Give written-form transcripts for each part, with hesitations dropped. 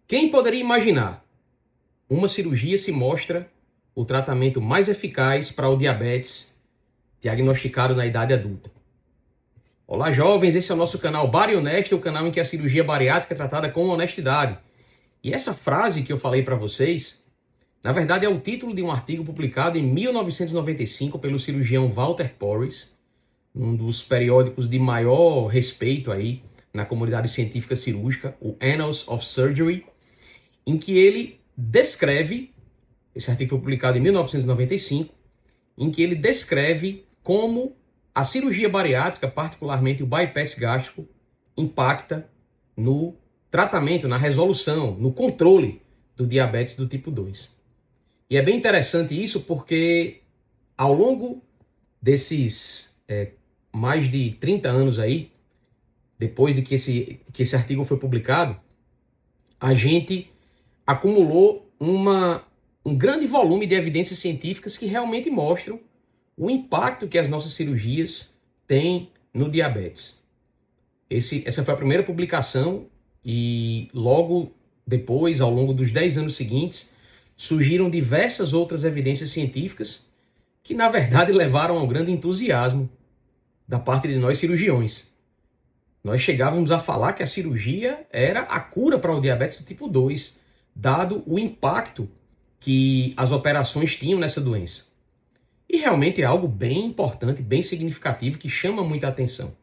Quem poderia imaginar? Uma cirurgia se mostra o tratamento mais eficaz para o diabetes diagnosticado na idade adulta. Olá, jovens, esse é o nosso canal Bari Honesto, o canal em que a cirurgia bariátrica é tratada com honestidade. E essa frase que eu falei para vocês, na verdade é o título de um artigo publicado em 1995 pelo cirurgião Walter Porres, um dos periódicos de maior respeito aí na comunidade científica cirúrgica, o Annals of Surgery, em que ele descreve, esse artigo foi publicado em 1995, em que ele descreve como a cirurgia bariátrica, particularmente o bypass gástrico, impacta no tratamento, na resolução, no controle do diabetes do tipo 2. E é bem interessante isso porque ao longo desses mais de 30 anos aí, depois de que esse artigo foi publicado, a gente acumulou um grande volume de evidências científicas que realmente mostram o impacto que as nossas cirurgias têm no diabetes. Essa foi a primeira publicação e logo depois, ao longo dos 10 anos seguintes, surgiram diversas outras evidências científicas que, na verdade, levaram ao grande entusiasmo da parte de nós cirurgiões. Nós chegávamos a falar que a cirurgia era a cura para o diabetes do tipo 2, dado o impacto que as operações tinham nessa doença. E realmente é algo bem importante, bem significativo, que chama muita atenção.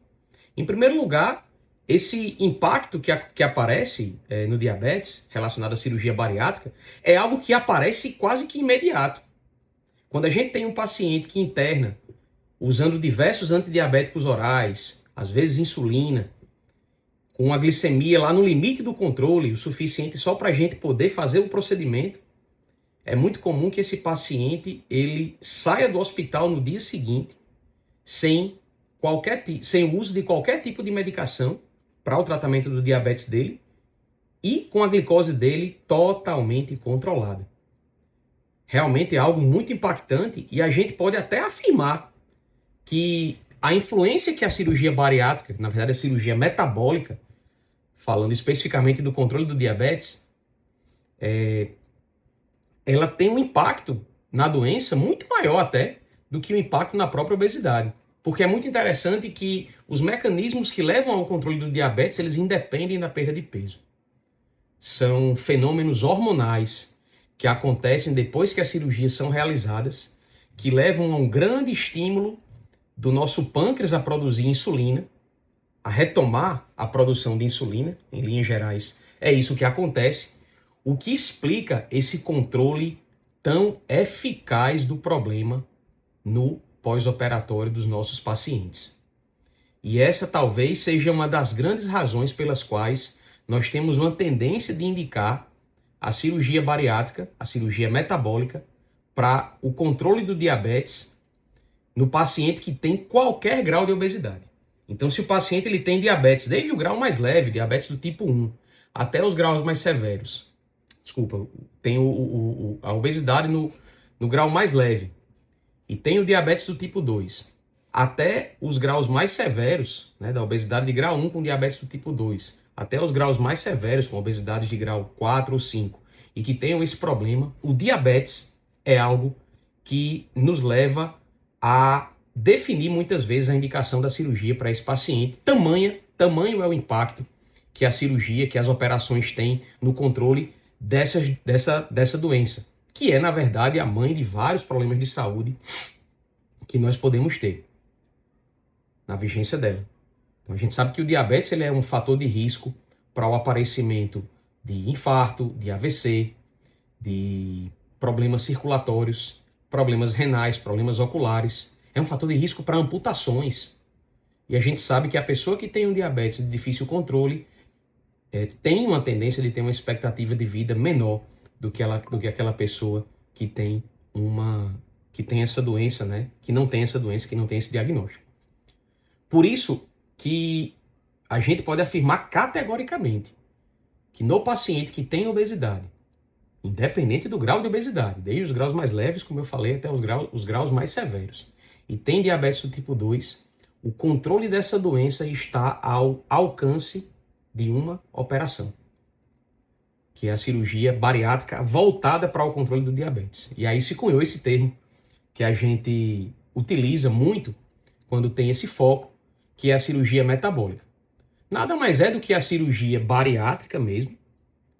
Em primeiro lugar, esse impacto que aparece no diabetes, relacionado à cirurgia bariátrica, é algo que aparece quase que imediato. Quando a gente tem um paciente que interna usando diversos antidiabéticos orais, às vezes insulina, com a glicemia lá no limite do controle, o suficiente só para a gente poder fazer o procedimento, é muito comum que esse paciente ele saia do hospital no dia seguinte sem o uso de qualquer tipo de medicação para o tratamento do diabetes dele e com a glicose dele totalmente controlada. Realmente é algo muito impactante e a gente pode até afirmar que a influência que a cirurgia bariátrica, na verdade a cirurgia metabólica, falando especificamente do controle do diabetes, ela tem um impacto na doença muito maior até do que o impacto na própria obesidade. Porque é muito interessante que os mecanismos que levam ao controle do diabetes, eles independem da perda de peso. São fenômenos hormonais que acontecem depois que as cirurgias são realizadas, que levam a um grande estímulo do nosso pâncreas a produzir insulina, a retomar a produção de insulina, em linhas gerais. É isso que acontece, o que explica esse controle tão eficaz do problema no pós-operatório dos nossos pacientes. E essa talvez seja uma das grandes razões pelas quais nós temos uma tendência de indicar a cirurgia bariátrica, a cirurgia metabólica, para o controle do diabetes no paciente que tem qualquer grau de obesidade. Então, se o paciente ele tem diabetes, desde o grau mais leve, diabetes do tipo 1, até os graus mais severos, tem a obesidade no grau mais leve, e tem o diabetes do tipo 2, até os graus mais severos, né, da obesidade de grau 1 com diabetes do tipo 2, até os graus mais severos com obesidade de grau 4 ou 5, e que tenham esse problema, o diabetes é algo que nos leva a definir muitas vezes a indicação da cirurgia para esse paciente. Tamanho é o impacto que a cirurgia, que as operações têm no controle dessa doença, que é, na verdade, a mãe de vários problemas de saúde que nós podemos ter na vigência dela. Então, a gente sabe que o diabetes ele é um fator de risco para o aparecimento de infarto, de AVC, de problemas circulatórios, problemas renais, problemas oculares. É um fator de risco para amputações. E a gente sabe que a pessoa que tem um diabetes de difícil controle tem uma tendência de ter uma expectativa de vida menor do que aquela pessoa que tem essa doença, né? Que não tem essa doença, que não tem esse diagnóstico. Por isso que a gente pode afirmar categoricamente que no paciente que tem obesidade, independente do grau de obesidade, desde os graus mais leves, como eu falei, até os graus mais severos, e tem diabetes do tipo 2, o controle dessa doença está ao alcance de uma operação. que é a cirurgia bariátrica voltada para o controle do diabetes. E aí se cunhou esse termo que a gente utiliza muito quando tem esse foco, que é a cirurgia metabólica. Nada mais é do que a cirurgia bariátrica mesmo,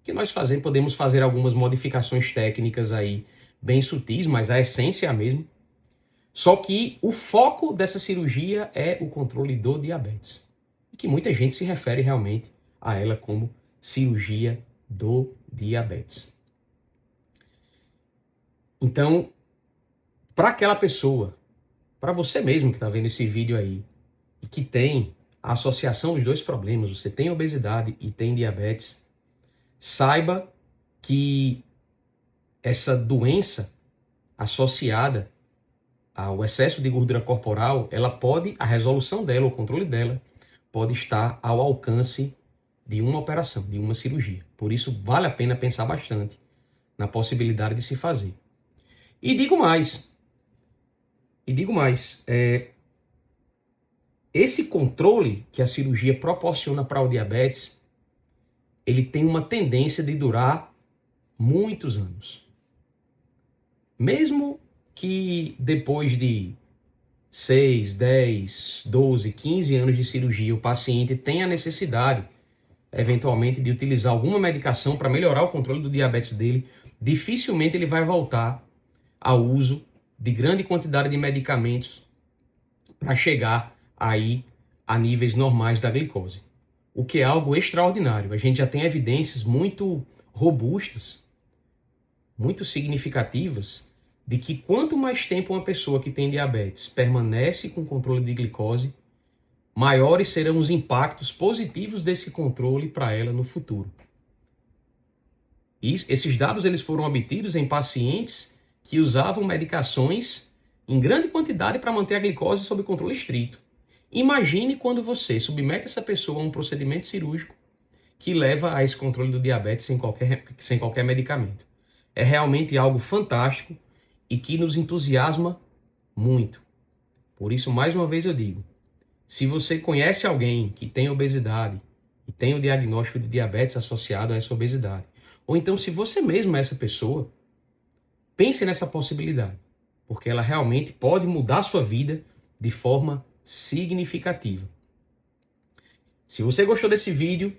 que nós podemos fazer algumas modificações técnicas aí bem sutis, mas a essência é a mesma. Só que o foco dessa cirurgia é o controle do diabetes. E que muita gente se refere realmente a ela como cirurgia do diabetes. Então, para aquela pessoa, para você mesmo que está vendo esse vídeo aí, e que tem a associação dos dois problemas, você tem obesidade e tem diabetes, saiba que essa doença associada ao excesso de gordura corporal, a resolução dela, o controle dela, pode estar ao alcance de uma operação, de uma cirurgia. Por isso, vale a pena pensar bastante na possibilidade de se fazer. E digo mais, esse controle que a cirurgia proporciona para o diabetes, ele tem uma tendência de durar muitos anos. Mesmo que depois de 6, 10, 12, 15 anos de cirurgia, o paciente tenha necessidade, eventualmente, de utilizar alguma medicação para melhorar o controle do diabetes dele, dificilmente ele vai voltar ao uso de grande quantidade de medicamentos para chegar aí a níveis normais da glicose. O que é algo extraordinário. A gente já tem evidências muito robustas, muito significativas, de que quanto mais tempo uma pessoa que tem diabetes permanece com controle de glicose, maiores serão os impactos positivos desse controle para ela no futuro. E esses dados eles foram obtidos em pacientes que usavam medicações em grande quantidade para manter a glicose sob controle estrito. Imagine quando você submete essa pessoa a um procedimento cirúrgico que leva a esse controle do diabetes sem qualquer medicamento. É realmente algo fantástico e que nos entusiasma muito. Por isso, mais uma vez eu digo, se você conhece alguém que tem obesidade e tem o diagnóstico de diabetes associado a essa obesidade, ou então se você mesmo é essa pessoa, pense nessa possibilidade, porque ela realmente pode mudar a sua vida de forma significativa. Se você gostou desse vídeo,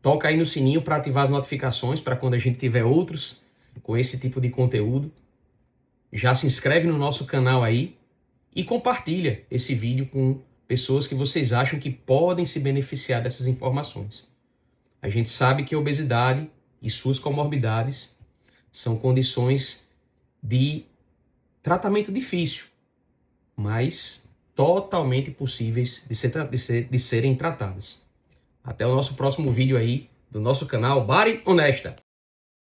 toca aí no sininho para ativar as notificações para quando a gente tiver outros com esse tipo de conteúdo. Já se inscreve no nosso canal aí e compartilha esse vídeo com pessoas que vocês acham que podem se beneficiar dessas informações. A gente sabe que a obesidade e suas comorbidades são condições de tratamento difícil, mas totalmente possíveis de serem tratadas. Até o nosso próximo vídeo aí do nosso canal Bari Honesta.